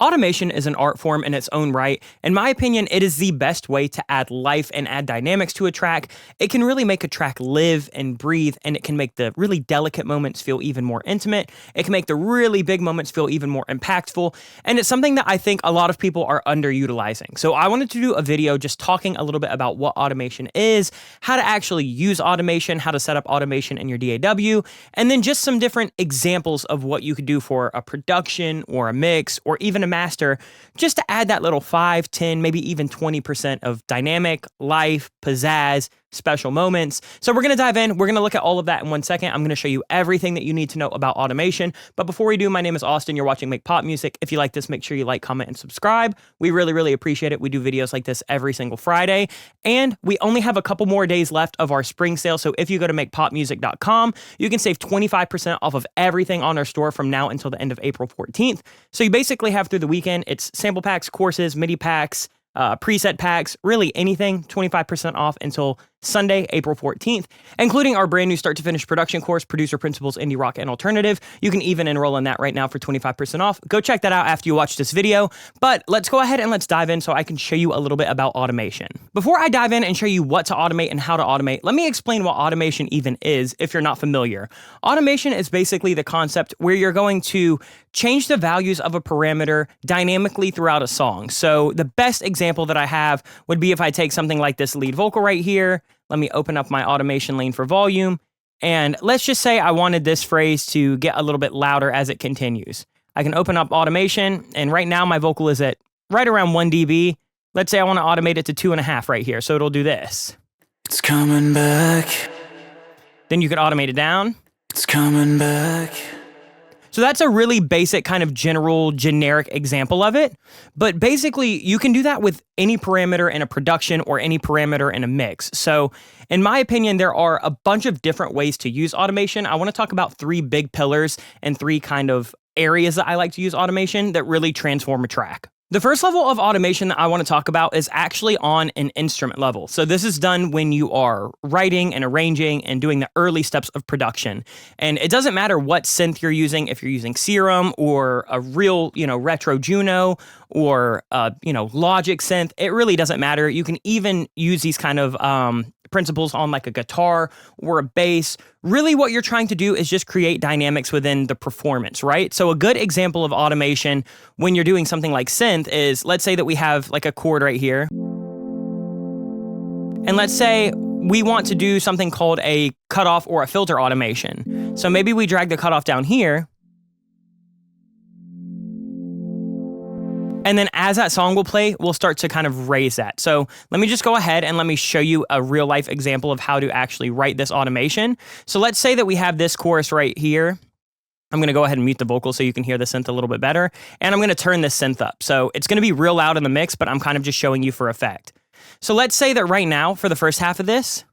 Automation is an art form in its own right. In my opinion, it is the best way to add life and add dynamics to a track. It can really make a track live and breathe, and it can make the really delicate moments feel even more intimate. It can make the really big moments feel even more impactful, and it's something that I think a lot of people are underutilizing. So I wanted to do a video just talking a little bit about what automation is, how to actually use automation, how to set up automation in your DAW, and then just some different examples of what you could do for a production or a mix or even a master, just to add that little 5, 10, maybe even 20% of dynamic, life, pizzazz, special moments. So we're going to dive in. We're going to look at all of that in 1 second. I'm going to show you everything that you need to know about automation. But before we do, my name is Austin. You're watching Make Pop Music. If you like this, make sure you like, comment, and subscribe. We really, really appreciate it. We do videos like this every single Friday. And we only have a couple more days left of our spring sale. So if you go to makepopmusic.com, you can save 25% off of everything on our store from now until the end of April 14th. So you basically have through the weekend, it's sample packs, courses, MIDI packs, preset packs, really anything, 25% off until Sunday, April 14th, including our brand new start to finish production course, Producer Principles, Indie Rock and Alternative. You can even enroll in that right now for 25% off. Go check that out after you watch this video, but let's go ahead and let's dive in so I can show you a little bit about automation. Before I dive in and show you what to automate and how to automate, let me explain what automation even is if you're not familiar. Automation is basically the concept where you're going to change the values of a parameter dynamically throughout a song. So the best example that I have would be if I take something like this lead vocal right here. Let me open up my automation lane for volume. And let's just say I wanted this phrase to get a little bit louder as it continues. I can open up automation, and right now my vocal is at right around 1 dB. Let's say I want to automate it to 2.5 right here. So it'll do this. It's coming back. Then you could automate it down. It's coming back. So that's a really basic kind of generic example of it. But basically, you can do that with any parameter in a production or any parameter in a mix. So in my opinion, there are a bunch of different ways to use automation. I want to talk about 3 big pillars and 3 kind of areas that I like to use automation that really transform a track. The first level of automation that I want to talk about is actually on an instrument level. So this is done when you are writing and arranging and doing the early steps of production. And it doesn't matter what synth you're using, if you're using Serum or a real, retro Juno or, Logic synth, it really doesn't matter. You can even use these kind of principles on like a guitar or a bass. Really what you're trying to do is just create dynamics within the performance, right? So a good example of automation when you're doing something like synth is, let's say that we have like a chord right here. And let's say we want to do something called a cutoff or a filter automation. So maybe we drag the cutoff down here. And then as that song will play, we'll start to kind of raise that. So let me just go ahead and let me show you a real life example of how to actually write this automation. So let's say that we have this chorus right here. I'm going to go ahead and mute the vocal so you can hear the synth a little bit better. And I'm going to turn this synth up. So it's going to be real loud in the mix, but I'm kind of just showing you for effect. So let's say that right now, for the first half of this,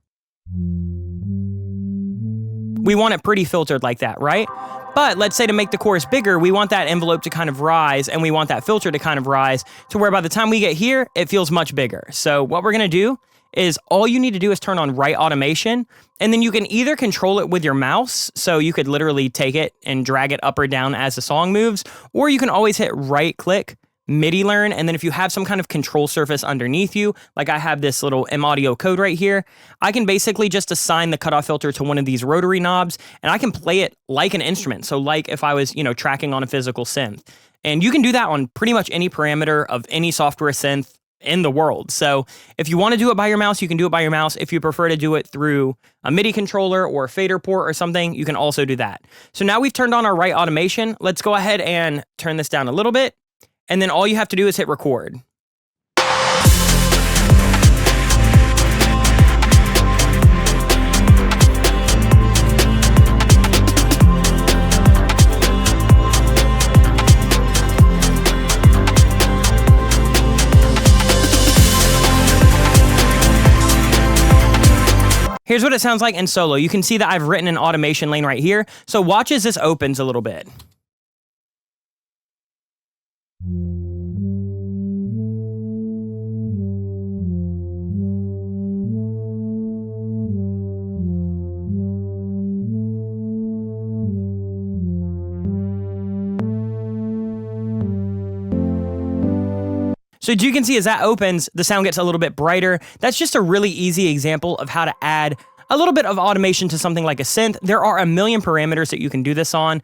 we want it pretty filtered like that, right? But let's say to make the chorus bigger, we want that envelope to kind of rise and we want that filter to kind of rise to where by the time we get here, it feels much bigger. So what we're going to do is all you need to do is turn on write automation, and then you can either control it with your mouse. So you could literally take it and drag it up or down as the song moves, or you can always hit right click, MIDI learn, and then if you have some kind of control surface underneath you, like I have this little M audio code right here, I can basically just assign the cutoff filter to one of these rotary knobs, and I can play it like an instrument. So like if I was, tracking on a physical synth. And you can do that on pretty much any parameter of any software synth in the world. So if you want to do it by your mouse, you can do it by your mouse. If you prefer to do it through a MIDI controller or a fader port or something, you can also do that. So now we've turned on our write automation. Let's go ahead and turn this down a little bit. And then all you have to do is hit record. Here's what it sounds like in solo. You can see that I've written an automation lane right here. So watch as this opens a little bit. So as you can see, as that opens, the sound gets a little bit brighter. That's just a really easy example of how to add a little bit of automation to something like a synth. There are a million parameters that you can do this on.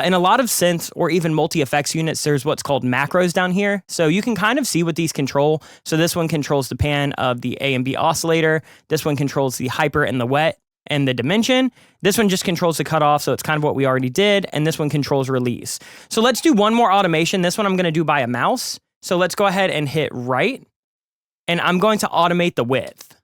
In a lot of synths or even multi-effects units, there's what's called macros down here. So you can kind of see what these control. So this one controls the pan of the A and B oscillator. This one controls the hyper and the wet and the dimension. This one just controls the cutoff, so it's kind of what we already did. And this one controls release. So let's do one more automation. This one I'm going to do by a mouse. So let's go ahead and hit right. And I'm going to automate the width.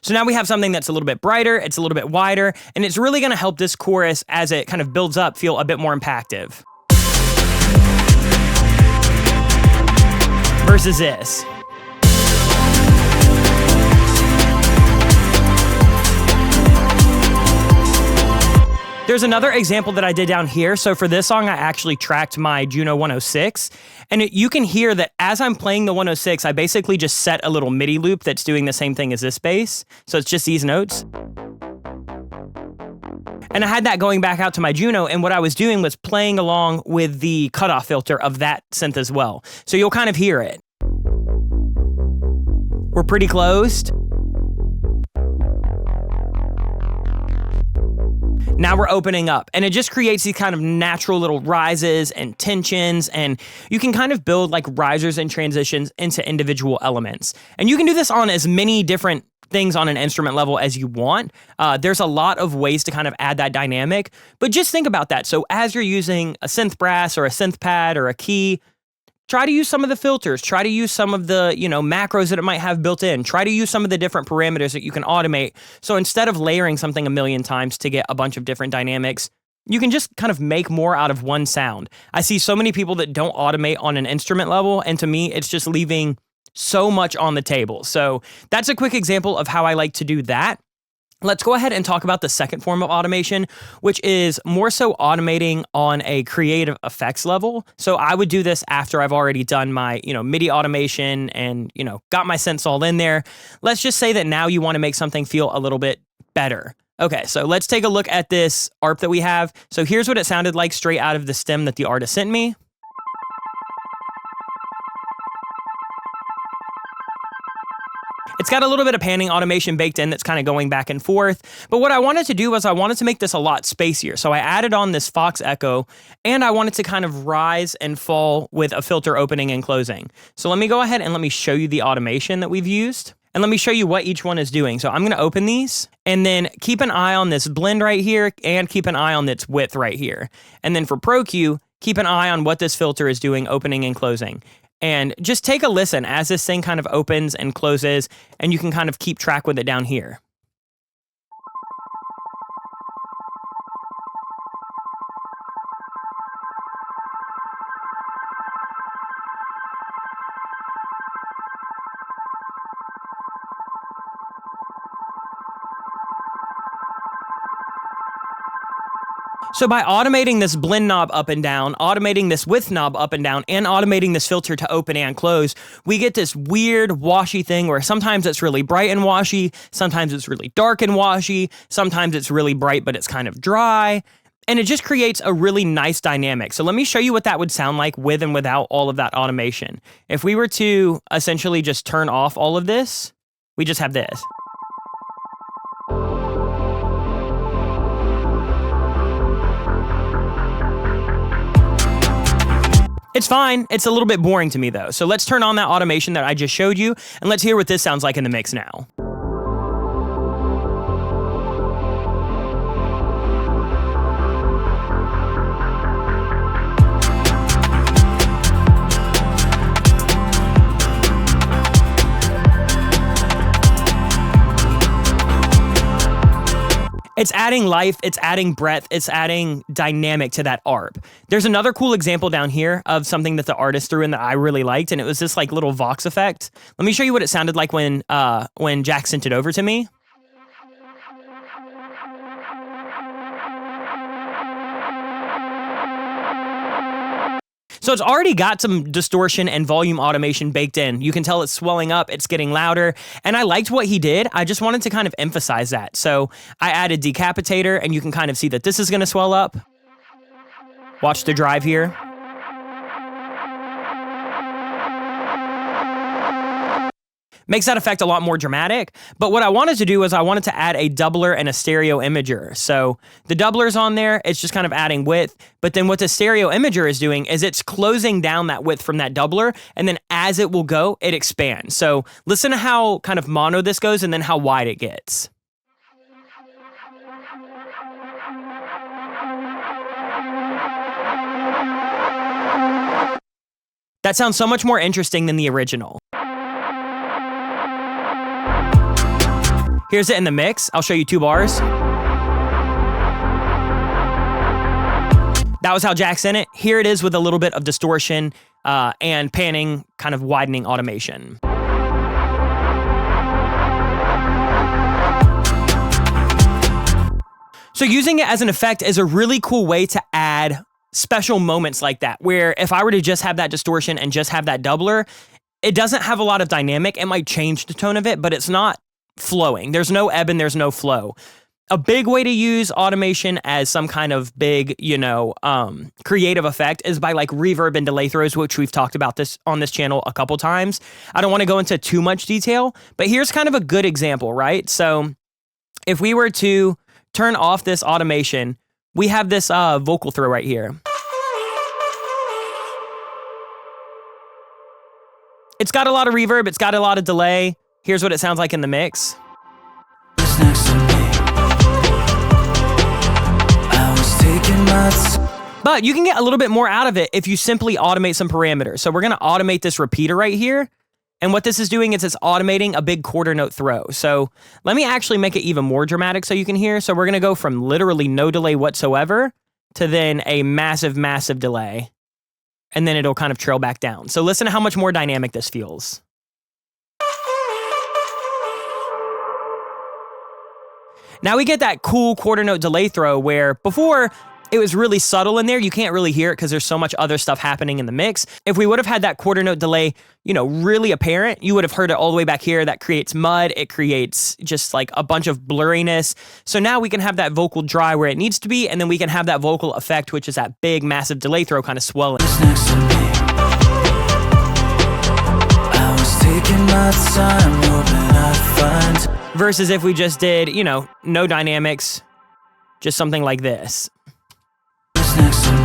So now we have something that's a little bit brighter, it's a little bit wider, and it's really gonna help this chorus as it kind of builds up feel a bit more impactful. Versus this. There's another example that I did down here. So for this song, I actually tracked my Juno 106. And you can hear that as I'm playing the 106, I basically just set a little MIDI loop that's doing the same thing as this bass. So it's just these notes. And I had that going back out to my Juno, and what I was doing was playing along with the cutoff filter of that synth as well. So you'll kind of hear it. We're pretty closed. Now we're opening up, and it just creates these kind of natural little rises and tensions, and you can kind of build like risers and transitions into individual elements. And you can do this on as many different things on an instrument level as you want. There's a lot of ways to kind of add that dynamic, but just think about that. So as you're using a synth brass or a synth pad or a key, try to use some of the filters, try to use some of the, macros that it might have built in, try to use some of the different parameters that you can automate. So instead of layering something a million times to get a bunch of different dynamics, you can just kind of make more out of one sound. I see so many people that don't automate on an instrument level, and to me, it's just leaving so much on the table. So that's a quick example of how I like to do that. Let's go ahead and talk about the second form of automation, which is more so automating on a creative effects level. So I would do this after I've already done my, MIDI automation and, got my synths all in there. Let's just say that now you want to make something feel a little bit better. Okay, so let's take a look at this ARP that we have. So here's what it sounded like straight out of the stem that the artist sent me. It's got a little bit of panning automation baked in that's kind of going back and forth. But what I wanted to do was I wanted to make this a lot spacier. So I added on this Fox echo, and I wanted to kind of rise and fall with a filter opening and closing. So let me go ahead and let me show you the automation that we've used. And let me show you what each one is doing. So I'm going to open these, and then keep an eye on this blend right here, and keep an eye on its width right here. And then for Pro Q, keep an eye on what this filter is doing, opening and closing. And just take a listen as this thing kind of opens and closes, and you can kind of keep track with it down here. So by automating this blend knob up and down, automating this width knob up and down, and automating this filter to open and close, we get this weird washy thing where sometimes it's really bright and washy, sometimes it's really dark and washy, sometimes it's really bright but it's kind of dry, and it just creates a really nice dynamic. So let me show you what that would sound like with and without all of that automation. If we were to essentially just turn off all of this, we just have this. It's fine. It's a little bit boring to me though. So let's turn on that automation that I just showed you, and let's hear what this sounds like in the mix now. It's adding life, it's adding breadth, it's adding dynamic to that ARP. There's another cool example down here of something that the artist threw in that I really liked, and it was this like little Vox effect. Let me show you what it sounded like when Jack sent it over to me. So it's already got some distortion and volume automation baked in. You can tell it's swelling up, it's getting louder, and I liked what he did. I just wanted to kind of emphasize that. So I added decapitator, and you can kind of see that this is gonna swell up. Watch the drive here. Makes that effect a lot more dramatic, but what I wanted to do is I wanted to add a doubler and a stereo imager. So the doubler's on there, it's just kind of adding width, but then what the stereo imager is doing is it's closing down that width from that doubler, and then as it will go, it expands. So listen to how kind of mono this goes and then how wide it gets. That sounds so much more interesting than the original. Here's it in the mix. I'll show you 2 bars. That was how Jack's in it. Here it is with a little bit of distortion and panning, kind of widening automation. So using it as an effect is a really cool way to add special moments like that, where if I were to just have that distortion and just have that doubler, it doesn't have a lot of dynamic. It might change the tone of it, but it's not flowing. There's no ebb and there's no flow. A big way to use automation as some kind of big, creative effect is by like reverb and delay throws, which we've talked about this on this channel a couple times. I don't want to go into too much detail, but here's kind of a good example, right? So if we were to turn off this automation, we have this vocal throw right here. It's got a lot of reverb, it's got a lot of delay. Here's what it sounds like in the mix. But you can get a little bit more out of it if you simply automate some parameters. So we're gonna automate this repeater right here. And what this is doing is it's automating a big quarter note throw. So let me actually make it even more dramatic so you can hear. So we're gonna go from literally no delay whatsoever to then a massive, massive delay. And then it'll kind of trail back down. So listen to how much more dynamic this feels. Now we get that cool quarter note delay throw where before it was really subtle in there. You can't really hear it because there's so much other stuff happening in the mix. If we would have had that quarter note delay, really apparent, you would have heard it all the way back here. That creates mud. It creates just like a bunch of blurriness. So now we can have that vocal dry where it needs to be, and then we can have that vocal effect, which is that big, massive delay throw kind of swelling. Next to me, I was taking my time, hoping I'd find. Versus if we just did, no dynamics, just something like this. Next to me,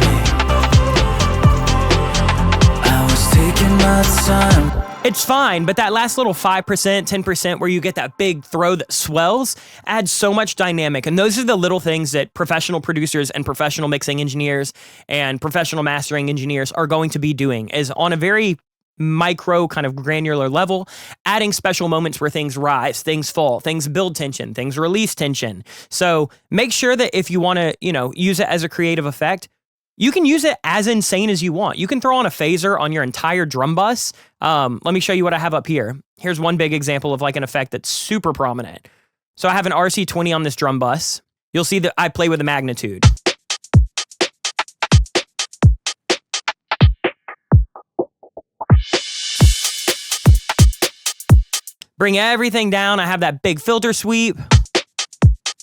I was taking my time. It's fine, but that last little 5%, 10% where you get that big throw that swells adds so much dynamic. And those are the little things that professional producers and professional mixing engineers and professional mastering engineers are going to be doing, is on a very micro kind of granular level, adding special moments where things rise, things fall, things build tension, things release tension. So make sure that if you want to, use it as a creative effect, you can use it as insane as you want. You can throw on a phaser on your entire drum bus. Let me show you what I have up here. Here's one big example of like an effect that's super prominent. So I have an RC20 on this drum bus. You'll see that I play with a magnitude. Bring everything down. I have that big filter sweep.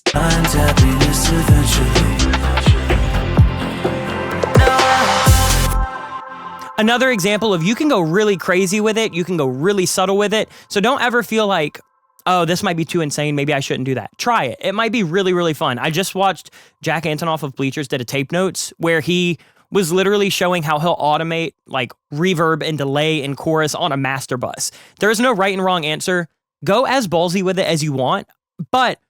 Find happiness eventually. Another example of you can go really crazy with it. You can go really subtle with it. So don't ever feel like, oh, this might be too insane. Maybe I shouldn't do that. Try it. It might be really, really fun. I just watched Jack Antonoff of Bleachers did a tape notes where he was literally showing how he'll automate like reverb and delay and chorus on a master bus. There is no right and wrong answer. Go as ballsy with it as you want, but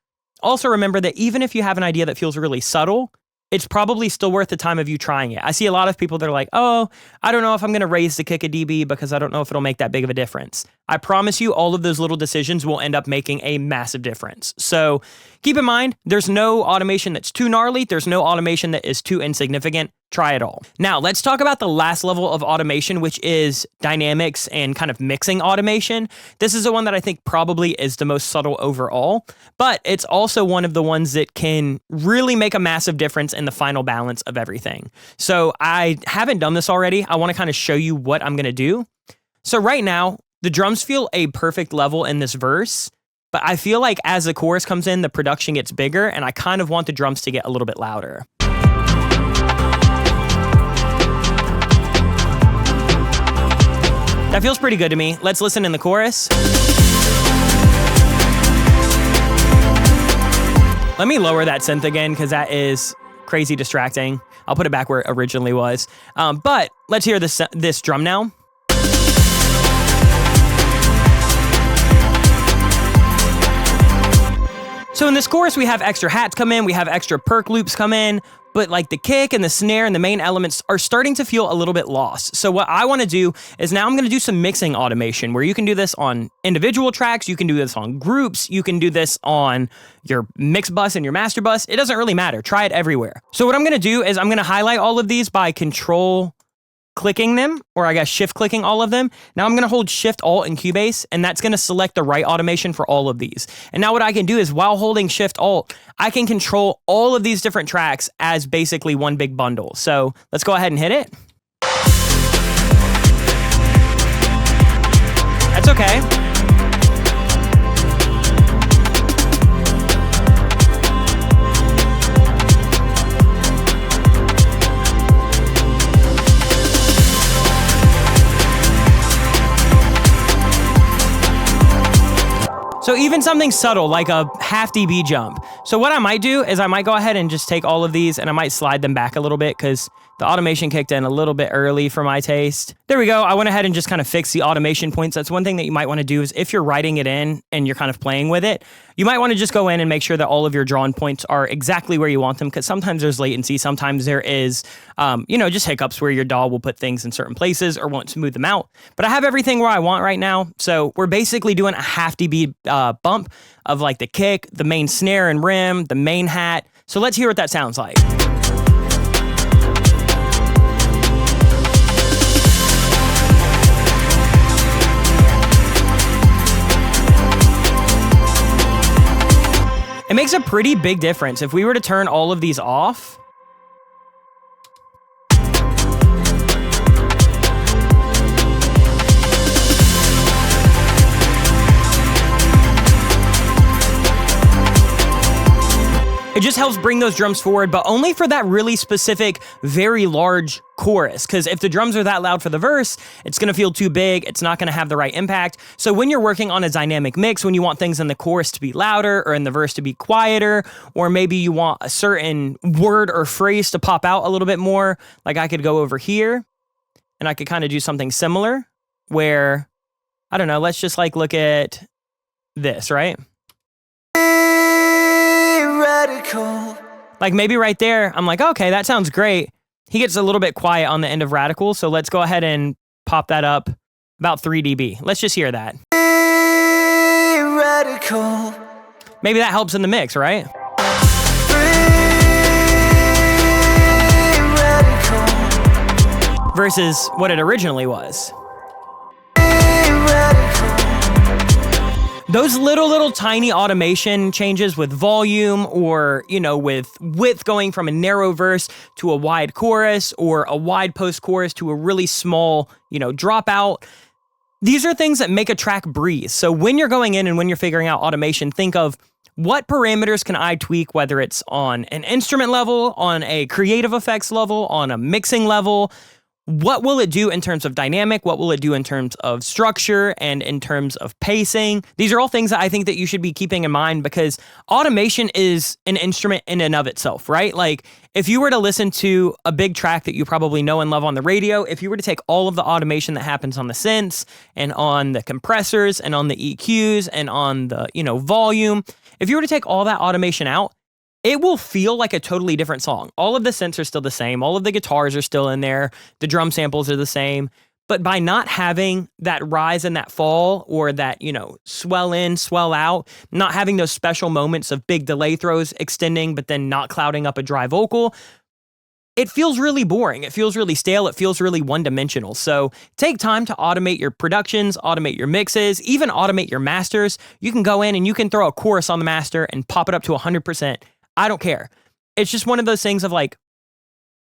also remember that even if you have an idea that feels really subtle, it's probably still worth the time of you trying it. I see a lot of people that are like, oh, I don't know if I'm going to raise the kick a dB because I don't know if it'll make that big of a difference. I promise you all of those little decisions will end up making a massive difference. So keep in mind, there's no automation that's too gnarly. There's no automation that is too insignificant. try it all. Now, let's talk about the last level of automation, which is dynamics and kind of mixing automation. This is the one that I think probably is the most subtle overall, but it's also one of the ones that can really make a massive difference in the final balance of everything. So I haven't done this already. I want to kind of show you what I'm going to do. So right now, the drums feel a perfect level in this verse, but I feel like as the chorus comes in, the production gets bigger, and I kind of want the drums to get a little bit louder. That feels pretty good to me. Let's listen in the chorus. Let me lower that synth again, because that is crazy distracting. I'll put it back where it originally was. But let's hear this drum now. So in this chorus, we have extra hats come in, we have extra perk loops come in, but like the kick and the snare and the main elements are starting to feel a little bit lost. So what I want to do is now I'm going to do some mixing automation where you can do this on individual tracks, you can do this on groups, you can do this on your mix bus and your master bus. It doesn't really matter. Try it everywhere. So what I'm going to do is I'm going to highlight all of these by control clicking them, or I guess shift clicking all of them. Now I'm going to hold shift alt and Cubase, and that's going to select the right automation for all of these. And now what I can do is while holding shift alt, I can control all of these different tracks as basically one big bundle. So let's go ahead and hit it. That's okay. So even something subtle like a half dB jump. So what I might do is I might go ahead and just take all of these and I might slide them back a little bit because the automation kicked in a little bit early for my taste. There we go. I went ahead and just kind of fixed the automation points. That's one thing that you might want to do is if you're writing it in and you're kind of playing with it, you might want to just go in and make sure that all of your drawn points are exactly where you want them, because sometimes there's latency. Sometimes there is, just hiccups where your DAW will put things in certain places or won't smooth them out. But I have everything where I want right now. So we're basically doing a half dB bump of like the kick, the main snare and rim, the main hat. So let's hear what that sounds like. It makes a pretty big difference. If we were to turn all of these off, it just helps bring those drums forward, but only for that really specific, very large chorus. Because if the drums are that loud for the verse, it's going to feel too big. It's not going to have the right impact. So when you're working on a dynamic mix, when you want things in the chorus to be louder or in the verse to be quieter, or maybe you want a certain word or phrase to pop out a little bit more, like I could go over here and I could kind of do something similar where, I don't know, let's just like look at this, right? Radical. Like maybe right there, I'm like, okay, that sounds great. He gets a little bit quiet on the end of radical, so let's go ahead and pop that up about 3 dB. Let's just hear that. Radical. Maybe that helps in the mix, right? Versus what it originally was. Those little tiny automation changes with volume or, with width going from a narrow verse to a wide chorus or a wide post chorus to a really small, dropout. These are things that make a track breathe. So when you're going in and when you're figuring out automation, think of what parameters can I tweak, whether it's on an instrument level, on a creative effects level, on a mixing level. What will it do in terms of dynamic? What will it do in terms of structure and in terms of pacing? These are all things that I think that you should be keeping in mind because automation is an instrument in and of itself, right? Like if you were to listen to a big track that you probably know and love on the radio, if you were to take all of the automation that happens on the synths and on the compressors and on the EQs and on the, volume, if you were to take all that automation out, it will feel like a totally different song. All of the synths are still the same. All of the guitars are still in there. The drum samples are the same. But by not having that rise and that fall or that, swell in, swell out, not having those special moments of big delay throws extending, but then not clouding up a dry vocal, it feels really boring. It feels really stale. It feels really one-dimensional. So take time to automate your productions, automate your mixes, even automate your masters. You can go in and you can throw a chorus on the master and pop it up to 100%. I don't care. It's just one of those things of like,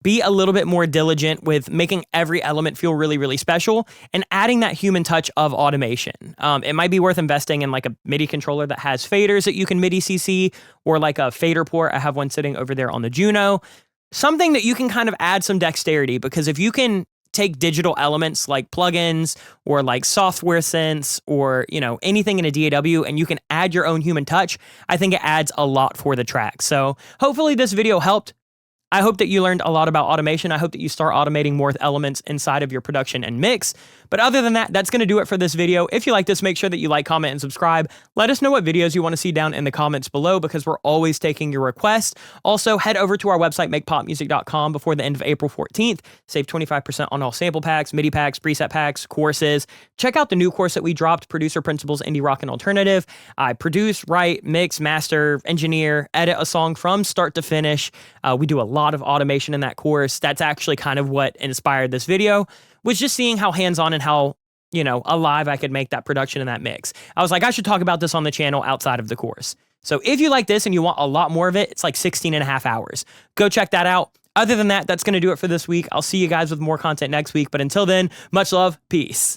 be a little bit more diligent with making every element feel really, really special and adding that human touch of automation. It might be worth investing in like a MIDI controller that has faders that you can MIDI CC, or like a fader port. I have one sitting over there on the Juno. Something that you can kind of add some dexterity, because if you can take digital elements like plugins or like software synths or, you know, anything in a DAW and you can add your own human touch, I think it adds a lot for the track. So hopefully this video helped. I hope that you learned a lot about automation. I hope that you start automating more elements inside of your production and mix. But other than that, that's going to do it for this video. If you like this, make sure that you like, comment, and subscribe. Let us know what videos you want to see down in the comments below, because we're always taking your requests. Also, head over to our website, makepopmusic.com, before the end of April 14th. Save 25% on all sample packs, MIDI packs, preset packs, courses. Check out the new course that we dropped, Producer Principles, Indie Rock and Alternative. I produce, write, mix, master, engineer, edit a song from start to finish. We do a lot of automation in that course. That's actually kind of what inspired this video, was just seeing how hands-on and how, you know, alive I could make that production and that mix. I was like, I should talk about this on the channel outside of the course. So if you like this and you want a lot more of it, it's like 16.5 hours. Go check that out. Other than that, that's going to do it for this week. I'll see you guys with more content next week. But until then, much love. Peace.